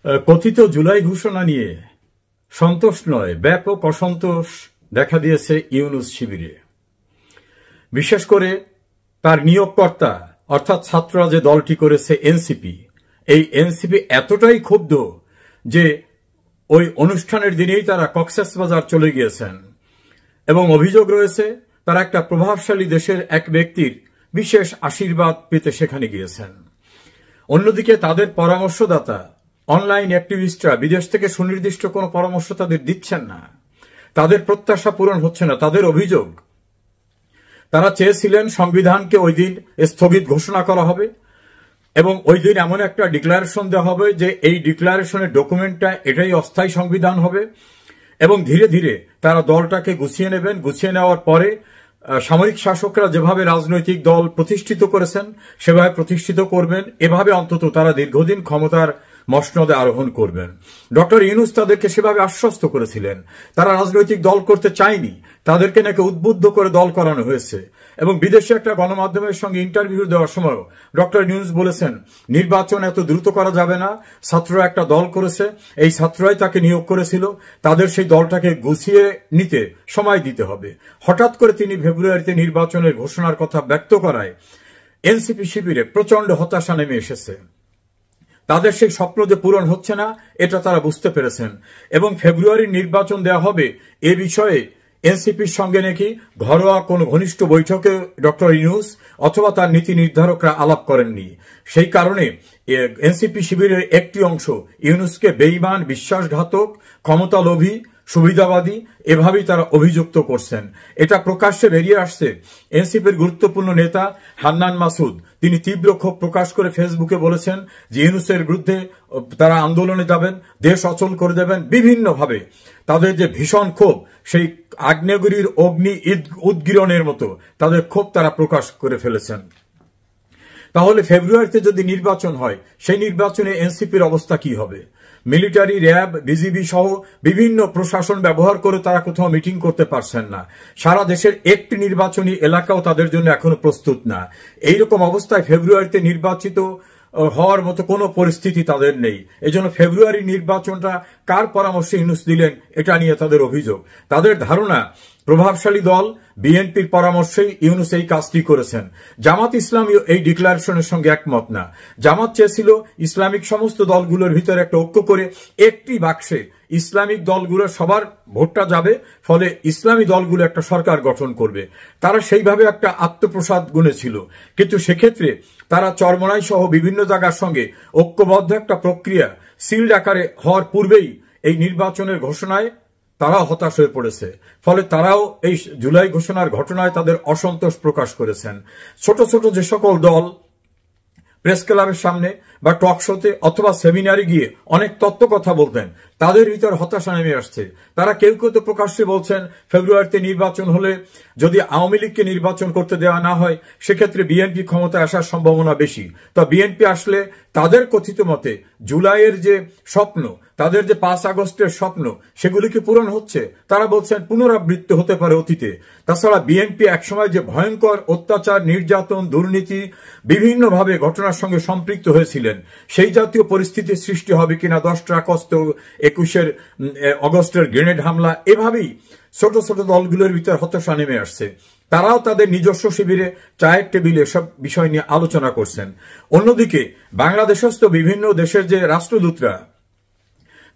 কথিত জুলাই ঘোষণা নিয়ে সন্তোষ নয়, ব্যাপক অসন্তোষ দেখা দিয়েছে ইউনূস শিবিরে। বিশেষ করে তার নিয়োগকর্তা অর্থাৎ ছাত্ররা যে দলটি করেছে এনসিপি, এই এনসিপি এতটাই ক্ষুব্ধ যে ওই অনুষ্ঠানের দিনেই তারা কক্সবাজার চলে গিয়েছেন এবং অভিযোগ রয়েছে তারা একটা প্রভাবশালী দেশের এক ব্যক্তির বিশেষ আশীর্বাদ পেতে সেখানে গিয়েছেন। অন্যদিকে তাদের পরামর্শদাতা অনলাইন অ্যাক্টিভিস্টরা বিদেশ থেকে সুনির্দিষ্ট কোনো পরামর্শ তাদের দিচ্ছেন না, তাদের প্রত্যাশা পূরণ হচ্ছে না। তাদের অভিযোগ, তারা চেয়েছিলেন সংবিধানকে ওই দিন স্থগিত ঘোষণা করা হবে এবং ওই দিন এমন একটা ডিক্লারেশন দেওয়া হবে যে এই ডিক্লারেশনের ডকুমেন্টটা এটাই অস্থায়ী সংবিধান হবে এবং ধীরে ধীরে তারা দলটাকে গুছিয়ে নেবেন। গুছিয়ে নেওয়ার পরে সামরিক শাসকরা যেভাবে রাজনৈতিক দল প্রতিষ্ঠিত করেছেন সেভাবে প্রতিষ্ঠিত করবেন, এভাবে অন্তত তারা দীর্ঘদিন ক্ষমতার মসনদে আরোহণ করবেন। ডক্টর ইউনূস তাদেরকে সেভাবে আশ্বস্ত করেছিলেন। তারা রাজনৈতিক দল করতে চায়নি, তাদেরকে নাকি উদ্বুদ্ধ করে দল করানো হয়েছে। এবং বিদেশে একটা গণমাধ্যমের সঙ্গে ইন্টারভিউ দেওয়ার সময় ডক্টর ইউনূস বলেছেন নির্বাচন এত দ্রুত করা যাবে না, ছাত্ররা একটা দল করেছে, এই ছাত্ররাই তাকে নিয়োগ করেছিল, তাদের সেই দলটাকে গুছিয়ে নিতে সময় দিতে হবে। হঠাৎ করে তিনি ফেব্রুয়ারিতে নির্বাচনের ঘোষণার কথা ব্যক্ত করায় এনসিপি শিবিরে প্রচন্ড হতাশা নেমে এসেছে। তাদের সেই স্বপ্ন যে পূরণ হচ্ছে না এটা তারা বুঝতে পেরেছেন এবং ফেব্রুয়ারির নির্বাচন দেওয়া হবে এ বিষয়ে এনসিপির সঙ্গে নাকি ঘরোয়া কোন ঘনিষ্ঠ বৈঠকে ডক্টর ইউনূস অথবা তার নীতি নির্ধারকরা আলাপ করেননি। সেই কারণে এনসিপি শিবিরের একটি অংশ ইউনূসকে বেঈমান, বিশ্বাসঘাতক, ক্ষমতালোভী, সুবিধাবাদী এভাবেই তারা অভিযুক্ত করছেন। এটা প্রকাশ্যে বেরিয়ে আসছে। এনসিপির গুরুত্বপূর্ণ নেতা হান্নান মাসুদ তিনি তীব্র ক্ষোভ প্রকাশ করে ফেসবুকে বলেছেন যে ইউনূসের বিরুদ্ধে তারা আন্দোলনে যাবেন, দেশ অচল করে দেবেন। বিভিন্নভাবে তাদের যে ভীষণ ক্ষোভ, সেই আগ্নেয়গিরির অগ্নি উদ্গীরণের মতো তাদের ক্ষোভ তারা প্রকাশ করে ফেলেছেন। তাহলে ফেব্রুয়ারিতে যদি নির্বাচন হয় সেই নির্বাচনে এনসিপির অবস্থা কি হবে? মিলিটারি, র্যাব, বিজিবি সহ বিভিন্ন প্রশাসন ব্যবহার করে তারা কোথাও মিটিং করতে পারছেন না। সারা দেশের একটি নির্বাচনী এলাকাও তাদের জন্য এখনো প্রস্তুত না। এইরকম অবস্থায় ফেব্রুয়ারিতে নির্বাচিত হওয়ার মতো কোনো পরিস্থিতি তাদের নেই। এজন্য ফেব্রুয়ারি নির্বাচনটা কার পরামর্শে ইউনূস দিলেন এটা নিয়ে তাদের অভিযোগ। তাদের ধারণা প্রভাবশালী দল বিএনপির পরামর্শেই ইউনূস এই কাজটি করেছেন। জামাত ইসলামী এই ডিক্লারেশনের সঙ্গে একমত না। জামাত চেয়েছিল ইসলামিক সমস্ত দলগুলোর ভিতরে একটা ঐক্য করে একটি বাক্সে ইসলামিক দলগুলোর সবার ভোটটা যাবে, ফলে ইসলামী দলগুলো একটা সরকার গঠন করবে। তারা সেইভাবে একটা আত্মপ্রসাদ গুনেছিল, কিন্তু সেক্ষেত্রে তারা চরমোনাই সহ বিভিন্ন জায়গার সঙ্গে ঐক্যবদ্ধ একটা প্রক্রিয়া সিলড আকারে হওয়ার পূর্বেই এই নির্বাচনের ঘোষণায় তারাও হতাশ হয়ে পড়েছে। ফলে তারাও এই জুলাই ঘোষণার ঘটনায় তাদের অসন্তোষ প্রকাশ করেছেন। ছোট ছোট যে সকল দল প্রেস ক্লাবের সামনে বা টক শোতে অথবা সেমিনারে গিয়ে অনেক তত্ত্ব কথা বলতেন, তাদের ভিতর হতাশা নেমে আসছে। তারা কেউ কেউ তো প্রকাশ্যে বলছেন ফেব্রুয়ারিতে নির্বাচন হলে যদি আওয়ামী লীগকে নির্বাচন করতে দেওয়া না হয় সেক্ষেত্রে বিএনপি ক্ষমতায় আসার সম্ভাবনা বেশি। তো বিএনপি আসলে তাদের কথিত মতে জুলাইয়ের যে স্বপ্ন, তাদের যে 5 আগস্টের স্বপ্ন, সেগুলি কি পূরণ হচ্ছে? তারা বলছেন পুনরাবৃত্তি হতে পারে অতীতে। তাছাড়া বিএনপি একসময় যে ভয়ঙ্কর অত্যাচার, নির্যাতন, দুর্নীতি বিভিন্নভাবে ঘটনার সঙ্গে সম্পৃক্ত হয়েছিলেন, সেই জাতীয় পরিস্থিতির সৃষ্টি হবে কিনা, 10টা আগস্ট, 21 অগস্টের গ্রেনেড হামলা, এভাবেই ছোট ছোট দলগুলোর ভিতর হতাশা নেমে আসছে। তারাও তাদের নিজস্ব শিবিরে চায়ের টেবিলে সব বিষয় নিয়ে আলোচনা করছেন। অন্যদিকে বাংলাদেশস্থ বিভিন্ন দেশের যে রাষ্ট্রদূতরা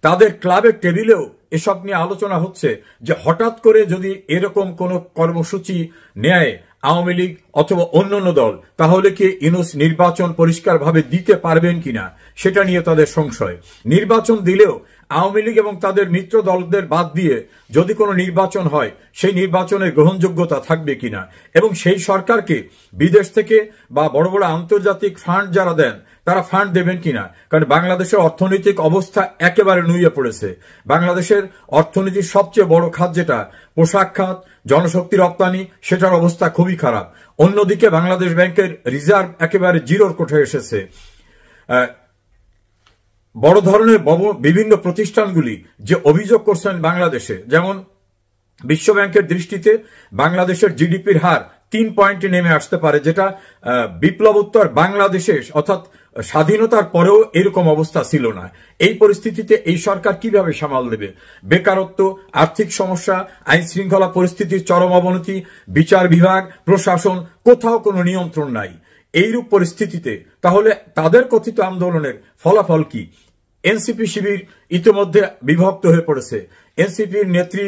তাদের ক্লাবের টেবিলেও এসব নিয়ে আলোচনা হচ্ছে যে হঠাৎ করে যদি এরকম কোন কর্মসূচি নেয় আওয়ামী লীগ অথবা অন্যান্য দল, তাহলে কি ইউনূস নির্বাচন পরিষ্কারভাবে দিতে পারবেন কিনা সেটা নিয়ে তাদের সংশয়। নির্বাচন দিলেও আওয়ামী লীগ এবং তাদের মিত্র দলদের বাদ দিয়ে যদি কোনো নির্বাচন হয় সেই নির্বাচনের গ্রহণযোগ্যতা থাকবে কিনা এবং সেই সরকারকে বিদেশ থেকে বা বড় বড় আন্তর্জাতিক ফান্ড যারা দেন তারা ফান্ড দেবেন কিনা। কারণ বাংলাদেশের অর্থনৈতিক অবস্থা একেবারে নুয়ে পড়েছে। বাংলাদেশের অর্থনীতির সবচেয়ে বড় খাত যেটা পোশাক খাত, জনশক্তি রপ্তানি, সেটার অবস্থা খুবই খারাপ। অন্যদিকে বাংলাদেশ ব্যাংকের রিজার্ভ একেবারে জিরোর কোঠায় এসেছে। বড় ধরনের বিভিন্ন প্রতিষ্ঠানগুলি যে অভিযোগ করছেন বাংলাদেশে, যেমন বিশ্বব্যাংকের দৃষ্টিতে বাংলাদেশের জিডিপির হার 3 পয়েন্টে নেমে আসতে পারে, যেটা বিপ্লবোত্তর বাংলাদেশে অর্থাৎ স্বাধীনতার পরেও এরকম অবস্থা ছিল না। এই পরিস্থিতিতে এই সরকার কিভাবে সামাল দেবে? বেকারত্ব, আর্থিক সমস্যা, আইন শৃঙ্খলা পরিস্থিতির চরম অবনতি, বিচার বিভাগ, প্রশাসন, কোথাও কোনো নিয়ন্ত্রণ নাই। এইরূপ পরিস্থিতিতে তাহলে তাদের কথিত আন্দোলনের ফলাফল কি? এনসিপি শিবির ইতিমধ্যে বিভক্ত হয়ে পড়েছে। এনসিপির নেত্রী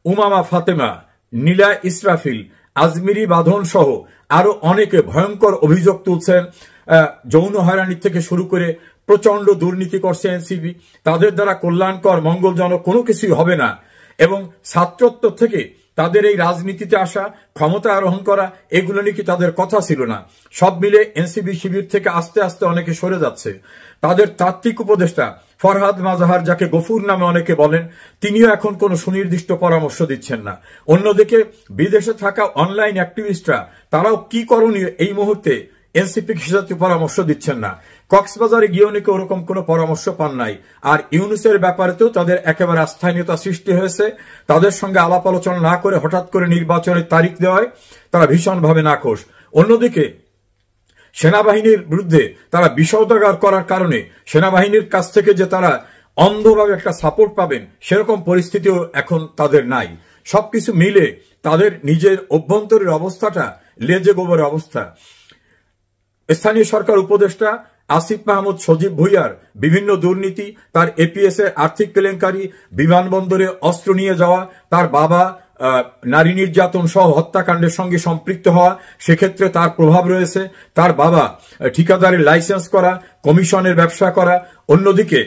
উমামা ফাতেমা, নীলা ইসরাফিল, আজমিরি বাঁধন সহ আরো অনেকে ভয়ঙ্কর অভিযোগ তুলছেন। যৌন হয়রানি থেকে শুরু করে প্রচন্ড দুর্নীতি করছে এনসিপি। তাদের দ্বারা কল্যাণকর মঙ্গলজনক কোনো কিছুই হবে না এবং ছাত্রত্ব থেকে তাদের এই রাজনীতিতে আসা, ক্ষমতা আরোহণ করা, এগুলো নিয়ে কি তাদের কথা ছিল না? সব মিলে এনসিপি শিবির থেকে আস্তে আস্তে অনেকে সরে যাচ্ছে। তাদের তাত্ত্বিক উপদেষ্টা ফরহাদ মাজাহার, যাকে গফুর নামে অনেকে বলেন, তিনিও এখন কোনো সুনির্দিষ্ট পরামর্শ দিচ্ছেন না। অন্যদিকে বিদেশে থাকা অনলাইন অ্যাক্টিভিস্টরা তারাও কি করণীয় এই মুহূর্তে এনসিপি হিসাবে পরামর্শ দিচ্ছেন না। কক্সবাজারে গিয়েও নাকি ওরকম কোনো পরামর্শ পান নাই। আর ইউনুসের ব্যাপারেতেও তাদের একেবারে আস্থানীয়তা সৃষ্টি হয়েছে। তাদের সঙ্গে আলাপ আলোচনা না করে হঠাৎ করে নির্বাচনের তারিখ দেওয়ায় তারা ভীষণভাবে নাখোশ। অন্যদিকে সেনাবাহিনীর বিরুদ্ধে তারা বিষোদাগার করার কারণে সেনাবাহিনীর কাছ থেকে যে তারা অন্ধভাবে একটা সাপোর্ট পাবেন সেরকম পরিস্থিতিও এখন তাদের নাই। সবকিছু মিলে তাদের নিজের অভ্যন্তরের অবস্থাটা লেজে গোবর অবস্থা। স্থানীয় সরকার উপদেষ্টা আসিফ মাহমুদ সজীব ভুইয়ার বিভিন্ন দুর্নীতি, তার এপিএস এর আর্থিক কেলেঙ্কারি, বিমানবন্দরে অস্ত্র নিয়ে যাওয়া, তার বাবা নারী নির্যাতন সহ হত্যাকাণ্ডের সঙ্গে সম্পৃক্ত হওয়া, সেক্ষেত্রে তার প্রভাব রয়েছে। তার বাবা ঠিকাদারের লাইসেন্স করা, কমিশনের ব্যবসা করা। অন্যদিকে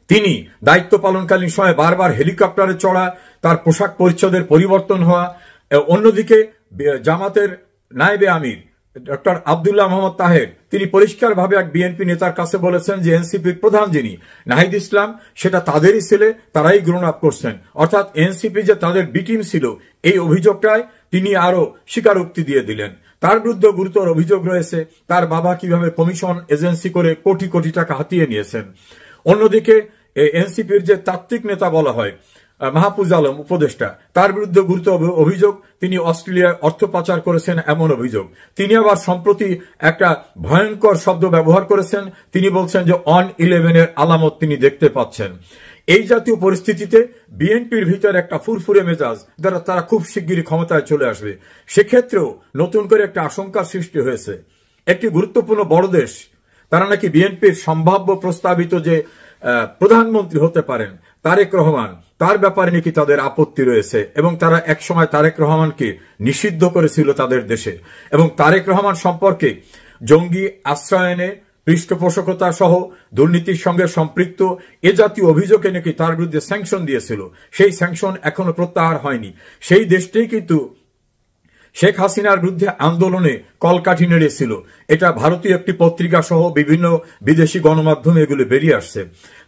তিনি দায়িত্ব পালনকালীন সময় বারবার হেলিকপ্টারে চড়া, তার পোশাক পরিচ্ছদের পরিবর্তন হওয়া। অন্যদিকে জামাতের নায়েবে আমির ডক্টর আব্দুল্লাহ মোহাম্মদ তাহের, তিনি পরিষ্কারভাবে এক বিএনপি নেতার কাছে বলেছেন যে এনসিপির প্রধান যিনি নাহিদ ইসলাম, সেটা তাদেরই ছেলে, তারাই গ্রোন আপ করছেন। অর্থাৎ এনসিপি যে তাদের বি টিম ছিল, এই অভিযোগটায় তিনি আরো স্বীকারোক্তি দিয়ে দিলেন। তার বিরুদ্ধে গুরুতর অভিযোগ রয়েছে তার বাবা কিভাবে কমিশন এজেন্সি করে কোটি কোটি টাকা হাতিয়ে নিয়েছেন। অন্যদিকে এনসিপির যে তাত্ত্বিক নেতা বলা হয় মাহফুজ আলম উপদেষ্টা, তার বিরুদ্ধে গুরুতর অভিযোগ, তিনি অস্ট্রেলিয়ায় অর্থ পাচার করেছেন এমন অভিযোগ। তিনি আবার সম্প্রতি একটা ভয়ঙ্কর শব্দ ব্যবহার করেছেন। তিনি বলছেন যে অন-11 আলামত তিনি দেখতে পাচ্ছেন। এই জাতীয় পরিস্থিতিতে বিএনপির ভিতরে একটা ফুরফুরে মেজাজ দ্বারা তারা খুব শিগগিরই ক্ষমতায় চলে আসবে। সেক্ষেত্রেও নতুন করে একটা আশঙ্কার সৃষ্টি হয়েছে। একটি গুরুত্বপূর্ণ বড় দেশ, তারা নাকি বিএনপির সম্ভাব্য প্রস্তাবিত যে প্রধানমন্ত্রী হতে পারেন তারেক রহমান, তার ব্যাপারে নাকি তাদের আপত্তি রয়েছে এবং তারা একসময় তারেক রহমানকে নিষিদ্ধ করেছিল তাদের দেশে এবং তারেক রহমান সম্পর্কে জঙ্গি আশ্রয়নে, পৃষ্ঠপোষকতা সহ দুর্নীতির সঙ্গে সম্পৃক্ত এ জাতীয় অভিযোগে নাকি তার বিরুদ্ধে স্যাংশন দিয়েছিল। সেই স্যাংশন এখনো প্রত্যাহার হয়নি। সেই দেশটাই কিন্তু শেখ হাসিনার বিরুদ্ধে আন্দোলনে কলকাঠি নেড়েছিল। এটা ভারতীয় একটি পত্রিকা সহ বিভিন্ন বিদেশি গণমাধ্যমে এগুলো বেরিয়ে আসছে।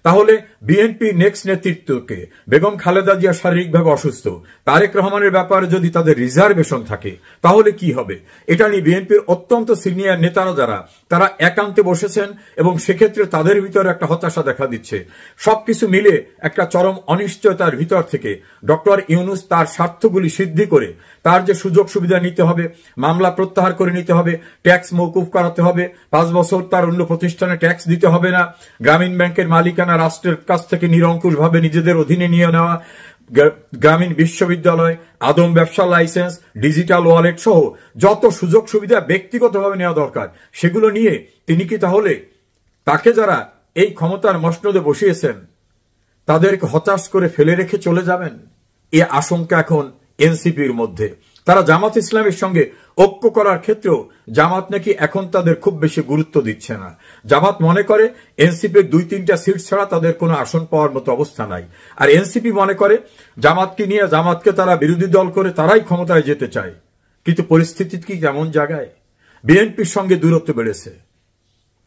তাহলে বিএনপি নেক্সট নেতৃত্বকে, বেগম খালেদা জিয়া শারীরিকভাবে অসুস্থ, তারেক রহমানের ব্যাপারে যদি তাদের রিজার্ভেশন থাকে তাহলে কি হবে? এটা নিয়ে বিএনপির অত্যন্ত সিনিয়র নেতারা যারা, তারা একান্তে বসেছেন এবং সেক্ষেত্রে তাদের ভিতরে একটা হতাশা দেখা দিচ্ছে। সবকিছু মিলে একটা চরম অনিশ্চয়তার ভিতর থেকে ডক্টর ইউনূস তার স্বার্থগুলি সিদ্ধি করে তার যে সুযোগ সুবিধা নিতে হবে, মামলা প্রত্যাহার করে নিতে হবে, ট্যাক্স মওকুফ করাতে হবে, 5 বছর তার অন্য প্রতিষ্ঠানে ট্যাক্স দিতে হবে না, গ্রামীণ ব্যাংকের মালিকানা রাষ্ট্রের কাছ থেকে নিরঙ্কুশভাবে নিজেদের অধীনে নিয়ে নেওয়া, গ্রামীণ বিশ্ববিদ্যালয়, আদম ব্যবসা লাইসেন্স, ডিজিটাল ওয়ালেট সহ যত সুযোগ সুবিধা ব্যক্তিগতভাবে নেওয়া দরকার সেগুলো নিয়ে তিনি কি তাহলে তাকে যারা এই ক্ষমতার মসনদে বসিয়েছেন তাদেরকে হতাশ করে ফেলে রেখে চলে যাবেন? এই আশঙ্কা এখন এনসিপির মধ্যে। তারা জামাত ইসলামের সঙ্গে ঐক্য করার ক্ষেত্রেও জামাত নাকি এখন তাদের খুব বেশি গুরুত্ব দিচ্ছে না। জামাত মনে করে এনসিপির 2-3টা সিট ছাড়া তাদের কোনো আসন পাওয়ার মতো অবস্থা নাই। আর এনসিপি মনে করে জামাতকে নিয়ে, জামাতকে তারা বিরোধী দল করে তারাই ক্ষমতায় যেতে চায়। কিন্তু পরিস্থিতি কি কেমন জায়গায়? বিএনপির সঙ্গে দূরত্ব বেড়েছে,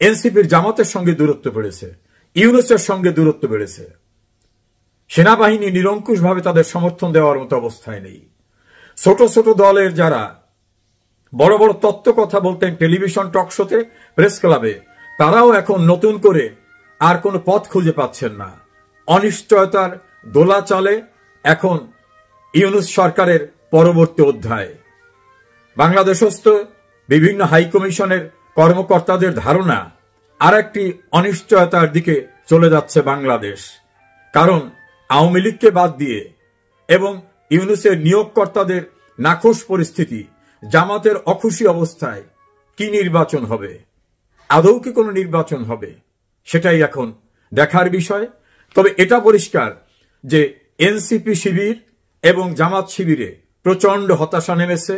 এনসিপির জামাতের সঙ্গে দূরত্ব বেড়েছে, ইউনূসের সঙ্গে দূরত্ব বেড়েছে, সেনাবাহিনী নিরঙ্কুশভাবে তাদের সমর্থন দেওয়ার মতো অবস্থায় নেই। ছোট ছোট দলের যারা বড় বড় তত্ত্ব কথা বলতেন টেলিভিশন টক শোতে, প্রেস ক্লাবে, তারাও এখন নতুন করে আর কোনো পথ খুঁজে পাচ্ছেন না। অনিশ্চয়তার দোলা চলে এখন ইউনূস সরকারের পরবর্তী অধ্যায়। বাংলাদেশস্থ বিভিন্ন হাইকমিশনের কর্মকর্তাদের ধারণা আর একটি অনিশ্চয়তার দিকে চলে যাচ্ছে বাংলাদেশ। কারণ আওয়ামী লীগকে বাদ দিয়ে এবং ইউনূসের নিয়োগকর্তাদের নাখোশ পরিস্থিতি, জামাতের অখুশি অবস্থায় কি নির্বাচন হবে, আদৌ কি কোনো নির্বাচন হবে, সেটাই এখন দেখার বিষয়। তবে এটা পরিষ্কার যে এনসিপি শিবির এবং জামাত শিবিরে প্রচন্ড হতাশা নেমেছে।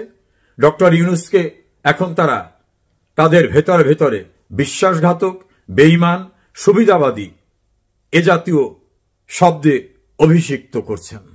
ডক্টর ইউনূসকে এখন তারা তাদের ভেতরে ভেতরে বিশ্বাসঘাতক, বেঈমান, সুবিধাবাদী এ জাতীয় শব্দে অভিষিক্ত করছেন।